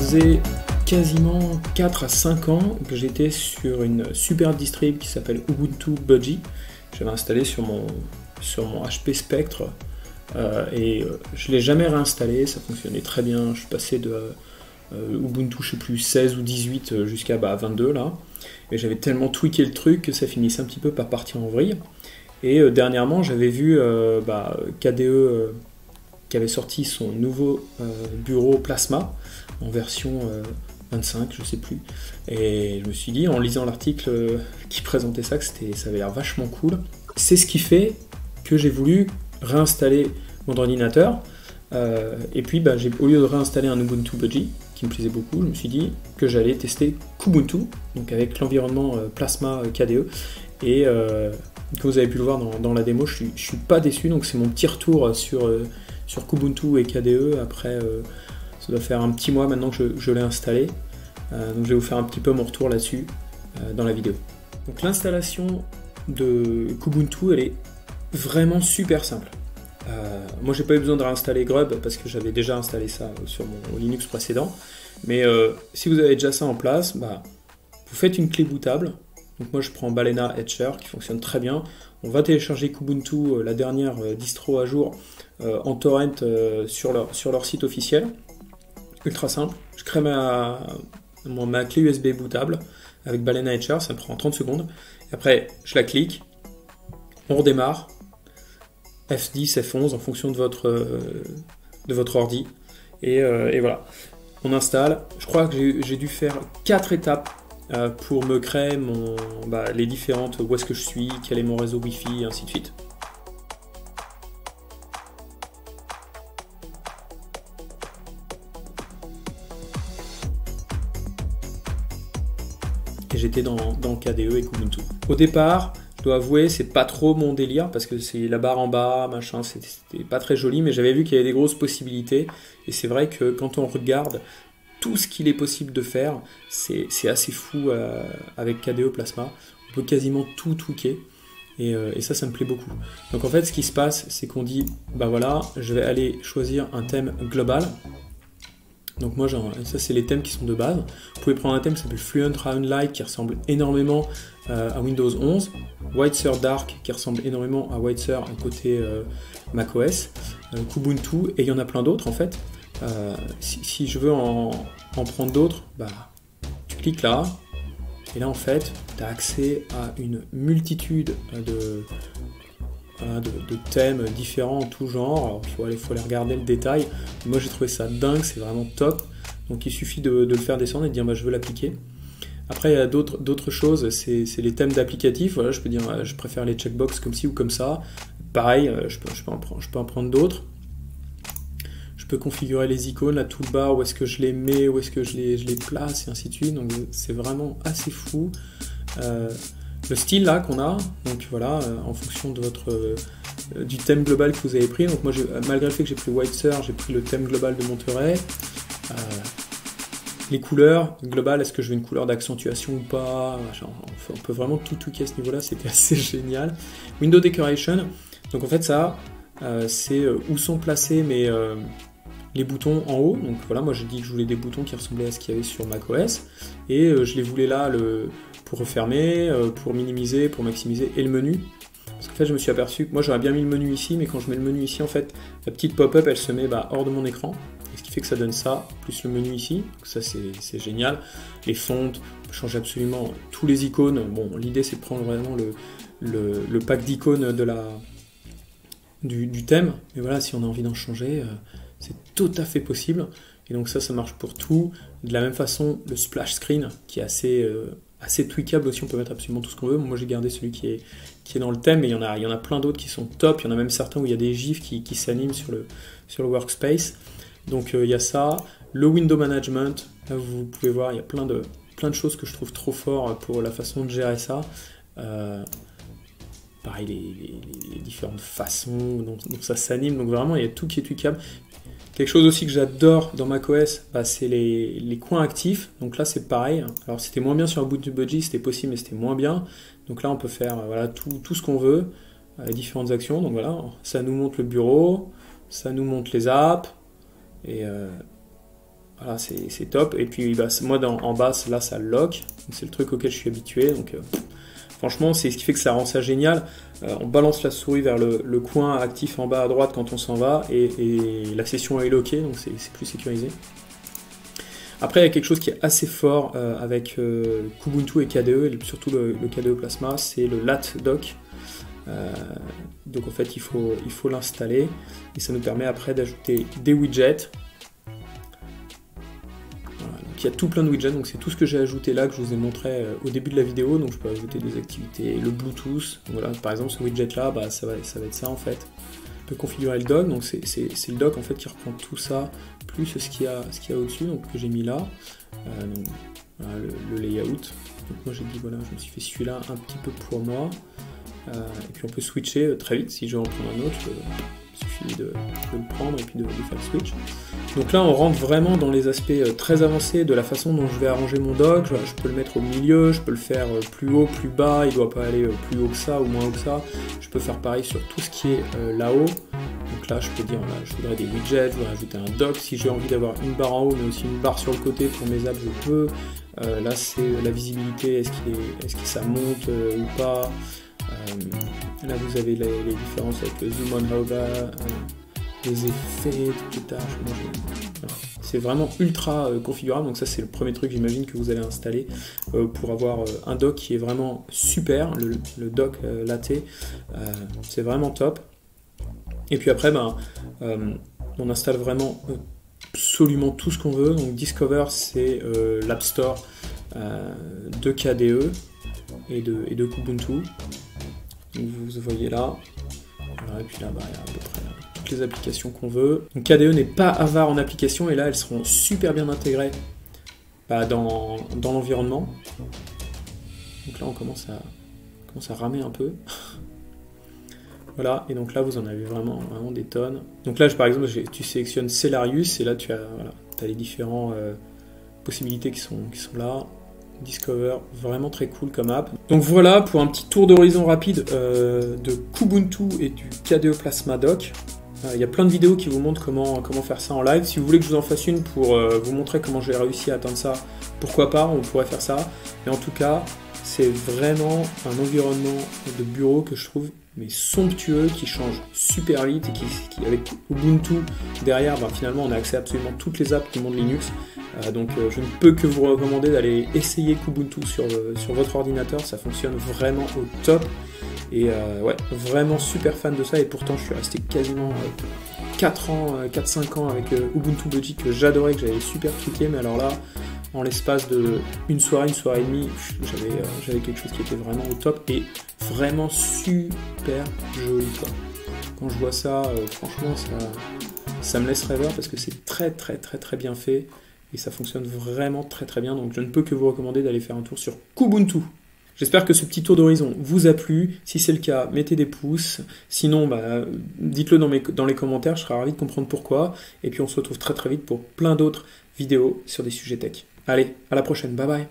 faisait quasiment 4 à 5 ans que j'étais sur une super distrib qui s'appelle Ubuntu Budgie. J'avais installé sur mon HP Spectre et je ne l'ai jamais réinstallé, ça fonctionnait très bien. Je suis passé de Ubuntu, je sais plus, 16 ou 18 jusqu'à 22 là. Et j'avais tellement tweaké le truc que ça finissait un petit peu par partir en vrille. Et dernièrement, j'avais vu KDE qui avait sorti son nouveau bureau Plasma en version 25, je sais plus. Et je me suis dit, en lisant l'article qui présentait ça, que ça avait l'air vachement cool. C'est ce qui fait que j'ai voulu réinstaller mon ordinateur. Et puis, au lieu de réinstaller un Ubuntu Budgie, qui me plaisait beaucoup, je me suis dit que j'allais tester Kubuntu, donc avec l'environnement Plasma KDE. Et comme vous avez pu le voir dans la démo, je suis pas déçu, donc c'est mon petit retour sur Kubuntu et KDE. Après, ça doit faire un petit mois maintenant que je l'ai installé. Donc je vais vous faire un petit peu mon retour là-dessus dans la vidéo. Donc l'installation de Kubuntu, elle est vraiment super simple. Moi j'ai pas eu besoin de réinstaller Grub parce que j'avais déjà installé ça sur mon Linux précédent. Mais si vous avez déjà ça en place, vous faites une clé bootable. Donc moi je prends Balena Etcher qui fonctionne très bien. On va télécharger Kubuntu, la dernière distro à jour, en torrent sur leur site officiel. Ultra simple. Je crée ma clé USB bootable avec Balena Etcher, ça me prend 30 secondes. Et après je la clique, on redémarre. F10, F11 en fonction de votre ordi. Et voilà. On installe. Je crois que j'ai dû faire 4 étapes pour me créer les différentes, où est-ce que je suis, quel est mon réseau Wi-Fi, et ainsi de suite. Et j'étais dans KDE et Kubuntu. Au départ, je dois avouer, c'est pas trop mon délire parce que c'est la barre en bas, machin, c'était pas très joli, mais j'avais vu qu'il y avait des grosses possibilités. Et c'est vrai que quand on regarde tout ce qu'il est possible de faire, c'est assez fou avec KDE Plasma. On peut quasiment tout tweaker. Et ça me plaît beaucoup. Donc en fait, ce qui se passe, c'est qu'on dit, voilà, je vais aller choisir un thème global. Donc moi, ça c'est les thèmes qui sont de base. Vous pouvez prendre un thème qui s'appelle Fluent Round Light qui ressemble énormément à Windows 11, White Dark qui ressemble énormément à White côté macOS, Kubuntu, et il y en a plein d'autres en fait. Si je veux en prendre d'autres, tu cliques là, et là en fait, tu as accès à une multitude de thèmes différents en tout genre. Alors il faut aller regarder le détail. Moi j'ai trouvé ça dingue, c'est vraiment top. Donc il suffit de le faire descendre et de dire je veux l'appliquer. Après il y a d'autres choses, c'est les thèmes d'applicatifs. Voilà, je peux dire je préfère les checkbox comme ci ou comme ça. Pareil, je peux en prendre d'autres. Je peux configurer les icônes, la toolbar, où est-ce que je les mets, où est-ce que je les place, et ainsi de suite. Donc c'est vraiment assez fou. Le style là qu'on a, donc voilà, en fonction de du thème global que vous avez pris. Donc moi, malgré le fait que j'ai pris White, j'ai pris le thème global de Monterey. Les couleurs globales, est-ce que je veux une couleur d'accentuation ou pas? On peut vraiment tout tweaker à ce niveau-là, c'était assez génial. Window Decoration, donc en fait ça, c'est où sont placés les boutons en haut. Donc voilà, moi j'ai dit que je voulais des boutons qui ressemblaient à ce qu'il y avait sur macOS, et je les voulais là pour refermer, pour minimiser, pour maximiser, et le menu. Parce qu'en fait je me suis aperçu que moi j'aurais bien mis le menu ici, mais quand je mets le menu ici, en fait la petite pop-up elle se met hors de mon écran, et ce qui fait que ça donne ça, plus le menu ici. Donc ça c'est génial. Les fontes, on peut changer absolument tous les icônes. Bon, l'idée c'est de prendre vraiment le pack d'icônes du thème, mais voilà, si on a envie d'en changer, c'est tout à fait possible. Et donc ça marche pour tout. De la même façon, le splash screen qui est assez tweakable aussi, on peut mettre absolument tout ce qu'on veut. Moi j'ai gardé celui qui est dans le thème, mais il y en a plein d'autres qui sont top. Il y en a même certains où il y a des gifs qui s'animent sur le workspace. Donc il y a ça. Le window management, là vous pouvez voir, il y a plein de choses que je trouve trop fort pour la façon de gérer ça. Pareil, les différentes façons dont ça s'anime. Donc vraiment, il y a tout qui est tweakable. Quelque chose aussi que j'adore dans macOS, c'est les coins actifs. Donc là, c'est pareil. Alors, c'était moins bien sur Ubuntu Budgie, c'était possible, mais c'était moins bien. Donc là, on peut faire tout ce qu'on veut, les différentes actions. Donc voilà, ça nous montre le bureau, ça nous montre les apps, et voilà, c'est top. Et puis bah, moi en bas, là ça lock, c'est le truc auquel je suis habitué, donc franchement c'est ce qui fait que ça rend ça génial. On balance la souris vers le coin actif en bas à droite quand on s'en va, et la session est lockée, donc c'est plus sécurisé. Après il y a quelque chose qui est assez fort avec Kubuntu et KDE, et surtout le KDE Plasma, c'est le lat dock. Donc en fait il faut l'installer, et ça nous permet après d'ajouter des widgets. Il y a tout plein de widgets, donc c'est tout ce que j'ai ajouté là, que je vous ai montré au début de la vidéo. Donc je peux ajouter des activités, le Bluetooth. Donc voilà, par exemple ce widget là, bah, ça va être ça en fait. On peut configurer le dock, donc c'est le dock en fait qui reprend tout ça, plus ce qu'il y a au-dessus, donc que j'ai mis là. Donc, voilà, le layout. Donc moi j'ai dit voilà, je me suis fait celui-là un petit peu pour moi. Et puis on peut switcher très vite. Si je veux en prendre un autre, il suffit de le prendre et puis de faire le switch. Donc là on rentre vraiment dans les aspects très avancés de la façon dont je vais arranger mon dock. Je peux le mettre au milieu, je peux le faire plus haut, plus bas, il ne doit pas aller plus haut que ça ou moins haut que ça. Je peux faire pareil sur tout ce qui est là-haut. Donc là je peux dire là, je voudrais des widgets, je voudrais ajouter un dock. Si j'ai envie d'avoir une barre en haut mais aussi une barre sur le côté pour mes apps, je peux. Là c'est la visibilité, est-ce que ça monte ou pas. Là vous avez les différences avec le zoom on over, les effets, toutes les tâches. Voilà. C'est vraiment ultra configurable, donc ça c'est le premier truc j'imagine que vous allez installer pour avoir un dock qui est vraiment super, le dock Latte, c'est vraiment top. Et puis après on installe vraiment absolument tout ce qu'on veut. Donc Discover c'est l'App Store de KDE et de Kubuntu. Donc vous voyez là, voilà, et puis là il y a à peu près toutes les applications qu'on veut. Donc KDE n'est pas avare en applications, et là elles seront super bien intégrées dans l'environnement. Donc là on commence à ramer un peu. Voilà, et donc là vous en avez vraiment des tonnes. Donc là par exemple tu sélectionnes Cellarius, et là tu as les différentes possibilités qui sont là. Discover, vraiment très cool comme app. Donc voilà pour un petit tour d'horizon rapide de Kubuntu et du KDE Plasma Dock. Il y a plein de vidéos qui vous montrent comment faire ça en live. Si vous voulez que je vous en fasse une pour vous montrer comment j'ai réussi à atteindre ça, pourquoi pas, on pourrait faire ça. Mais en tout cas, c'est vraiment un environnement de bureau que je trouve somptueux, qui change super vite, et qui avec Ubuntu derrière, finalement on a accès à absolument toutes les apps du monde Linux. Donc je ne peux que vous recommander d'aller essayer Kubuntu sur votre ordinateur, ça fonctionne vraiment au top. Et ouais, vraiment super fan de ça, et pourtant je suis resté quasiment 4-5 ans avec Ubuntu Budgie que j'adorais, que j'avais super truqué, mais alors là, en l'espace de une soirée et demie, j'avais quelque chose qui était vraiment au top, et vraiment super joli quoi. Quand je vois ça, franchement ça me laisse rêveur, parce que c'est très bien fait, et ça fonctionne vraiment très bien, donc je ne peux que vous recommander d'aller faire un tour sur Kubuntu. J'espère que ce petit tour d'horizon vous a plu. Si c'est le cas, mettez des pouces. Sinon, dites-le dans les commentaires, je serai ravi de comprendre pourquoi. Et puis on se retrouve très vite pour plein d'autres vidéos sur des sujets tech. Allez, à la prochaine, bye bye.